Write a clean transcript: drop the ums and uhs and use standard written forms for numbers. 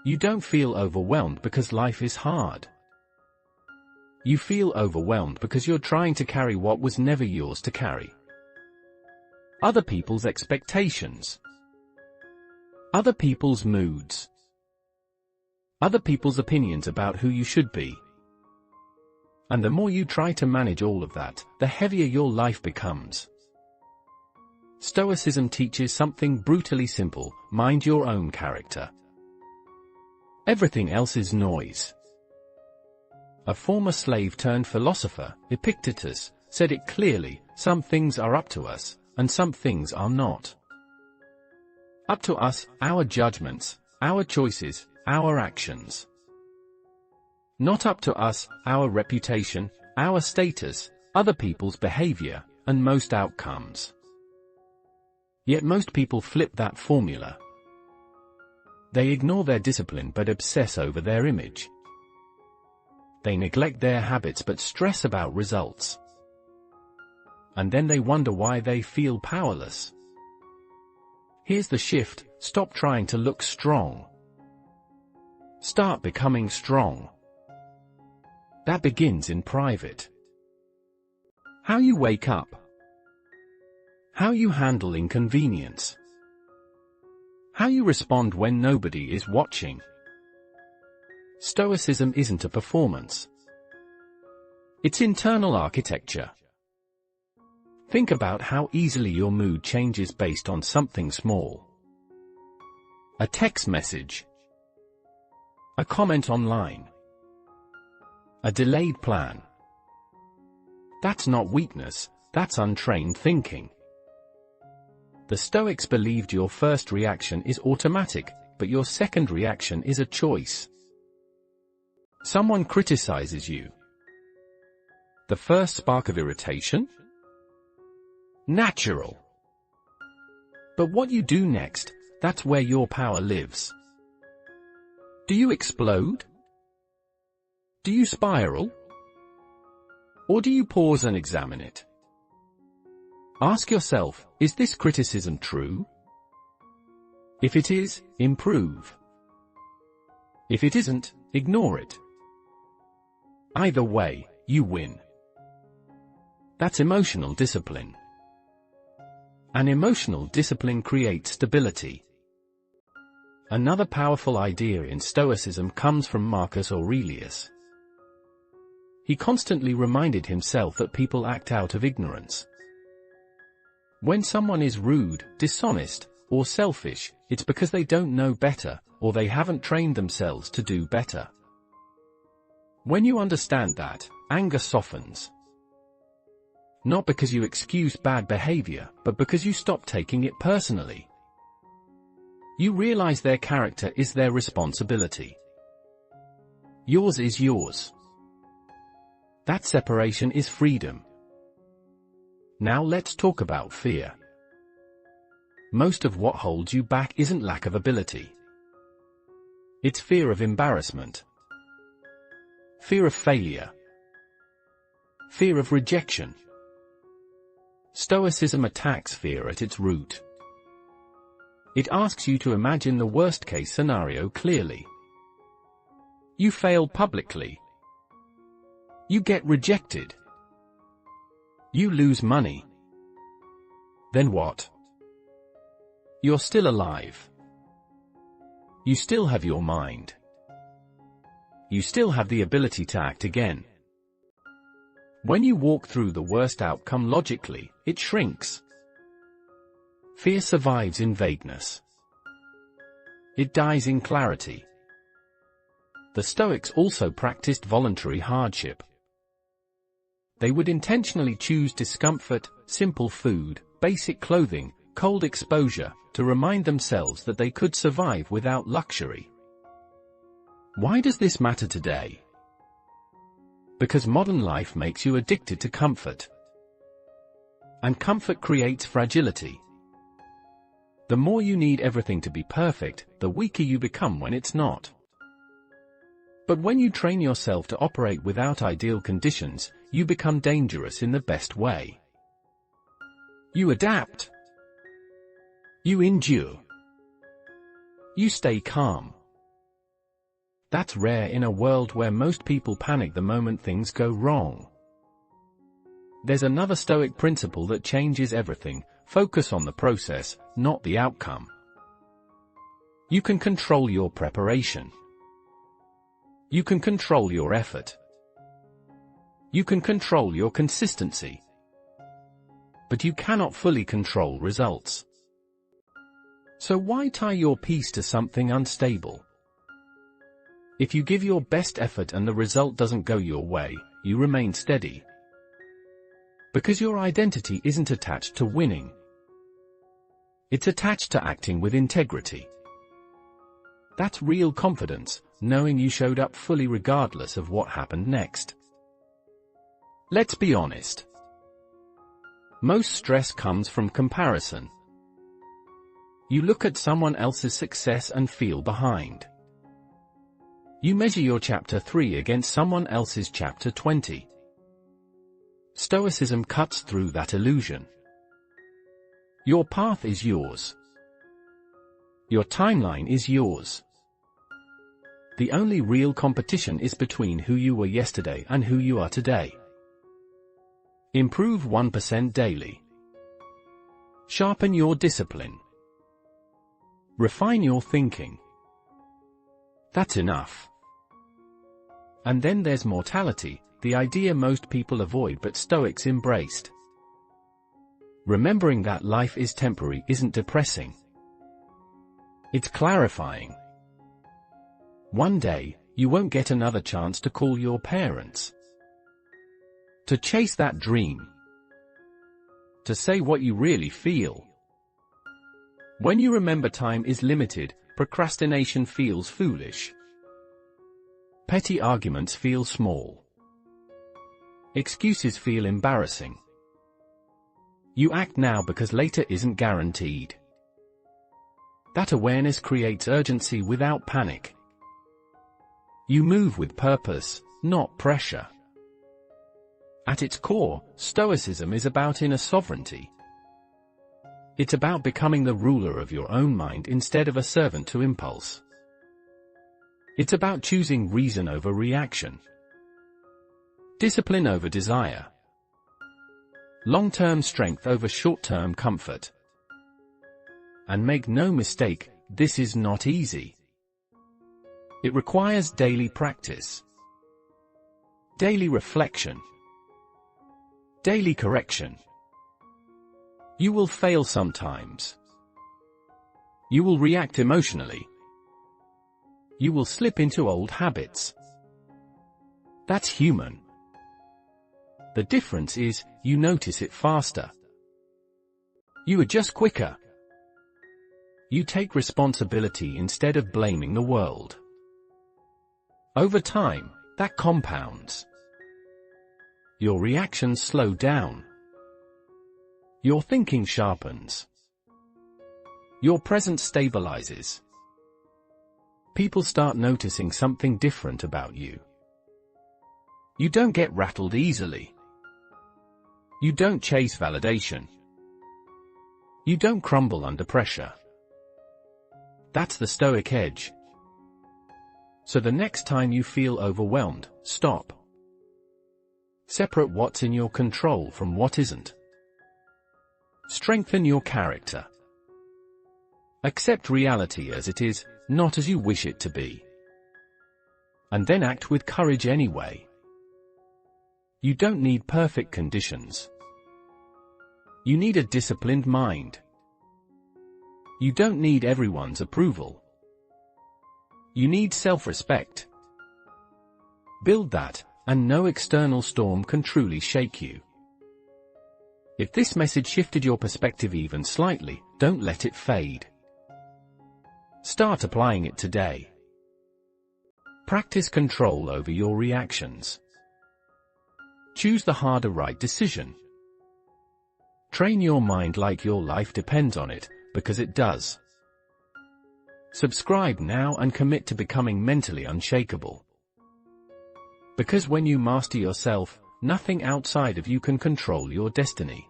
You don't feel overwhelmed because life is hard. You feel overwhelmed because you're trying to carry what was never yours to carry. Other people's expectations. Other people's moods. Other people's opinions about who you should be. And the more you try to manage all of that, the heavier your life becomes. Stoicism teaches something brutally simple: mind your own character. Everything else is noise. A former slave-turned-philosopher, Epictetus, said it clearly: some things are up to us, and some things are not. Up to us, our judgments, our choices, our actions. Not up to us, our reputation, our status, other people's behavior, and most outcomes. Yet most people flip that formula. They ignore their discipline but obsess over their image. They neglect their habits but stress about results. And then they wonder why they feel powerless. Here's the shift: stop trying to look strong. Start becoming strong. That begins in private. How you wake up. How you handle inconvenience. How you respond when nobody is watching. Stoicism isn't a performance. It's internal architecture. Think about how easily your mood changes based on something small. A text message. A comment online. A delayed plan. That's not weakness, that's untrained thinking. The Stoics believed your first reaction is automatic, but your second reaction is a choice. Someone criticizes you. The first spark of irritation? Natural. But what you do next, that's where your power lives. Do you explode? Do you spiral? Or do you pause and examine it? Ask yourself, is this criticism true? If it is, improve. If it isn't, ignore it. Either way, you win. That's emotional discipline. And emotional discipline creates stability. Another powerful idea in Stoicism comes from Marcus Aurelius. He constantly reminded himself that people act out of ignorance. When someone is rude, dishonest, or selfish, it's because they don't know better, or they haven't trained themselves to do better. When you understand that, anger softens. Not because you excuse bad behavior, but because you stop taking it personally. You realize their character is their responsibility. Yours is yours. That separation is freedom. Now let's talk about fear. Most of what holds you back isn't lack of ability. It's fear of embarrassment. Fear of failure. Fear of rejection. Stoicism attacks fear at its root. It asks you to imagine the worst-case scenario clearly. You fail publicly. You get rejected. You lose money. Then what? You're still alive. You still have your mind. You still have the ability to act again. When you walk through the worst outcome logically, it shrinks. Fear survives in vagueness. It dies in clarity. The Stoics also practiced voluntary hardship. They would intentionally choose discomfort, simple food, basic clothing, cold exposure, to remind themselves that they could survive without luxury. Why does this matter today? Because modern life makes you addicted to comfort. And comfort creates fragility. The more you need everything to be perfect, the weaker you become when it's not. But when you train yourself to operate without ideal conditions, you become dangerous in the best way. You adapt. You endure. You stay calm. That's rare in a world where most people panic the moment things go wrong. There's another Stoic principle that changes everything: focus on the process, not the outcome. You can control your preparation. You can control your effort. You can control your consistency. But you cannot fully control results. So why tie your peace to something unstable? If you give your best effort and the result doesn't go your way, you remain steady. Because your identity isn't attached to winning. It's attached to acting with integrity. That's real confidence, knowing you showed up fully regardless of what happened next. Let's be honest. Most stress comes from comparison. You look at someone else's success and feel behind. You measure your chapter 3 against someone else's chapter 20. Stoicism cuts through that illusion. Your path is yours. Your timeline is yours. The only real competition is between who you were yesterday and who you are today. Improve 1% daily. Sharpen your discipline. Refine your thinking. That's enough. And then there's mortality, the idea most people avoid but Stoics embraced. Remembering that life is temporary isn't depressing. It's clarifying. One day, you won't get another chance to call your parents. To chase that dream. To say what you really feel. When you remember time is limited, procrastination feels foolish. Petty arguments feel small. Excuses feel embarrassing. You act now because later isn't guaranteed. That awareness creates urgency without panic. You move with purpose, not pressure. At its core, Stoicism is about inner sovereignty. It's about becoming the ruler of your own mind instead of a servant to impulse. It's about choosing reason over reaction. Discipline over desire. Long-term strength over short-term comfort. And make no mistake, this is not easy. It requires daily practice. Daily reflection. Daily correction. You will fail sometimes. You will react emotionally. You will slip into old habits. That's human. The difference is, you notice it faster. You adjust quicker. You take responsibility instead of blaming the world. Over time, that compounds. Your reactions slow down. Your thinking sharpens. Your presence stabilizes. People start noticing something different about you. You don't get rattled easily. You don't chase validation. You don't crumble under pressure. That's the Stoic edge. So the next time you feel overwhelmed, stop. Separate what's in your control from what isn't. Strengthen your character. Accept reality as it is, not as you wish it to be. And then act with courage anyway. You don't need perfect conditions. You need a disciplined mind. You don't need everyone's approval. You need self-respect. Build that, and no external storm can truly shake you. If this message shifted your perspective even slightly, don't let it fade. Start applying it today. Practice control over your reactions. Choose the harder right decision. Train your mind like your life depends on it, because it does. Subscribe now and commit to becoming mentally unshakable. Because when you master yourself, nothing outside of you can control your destiny.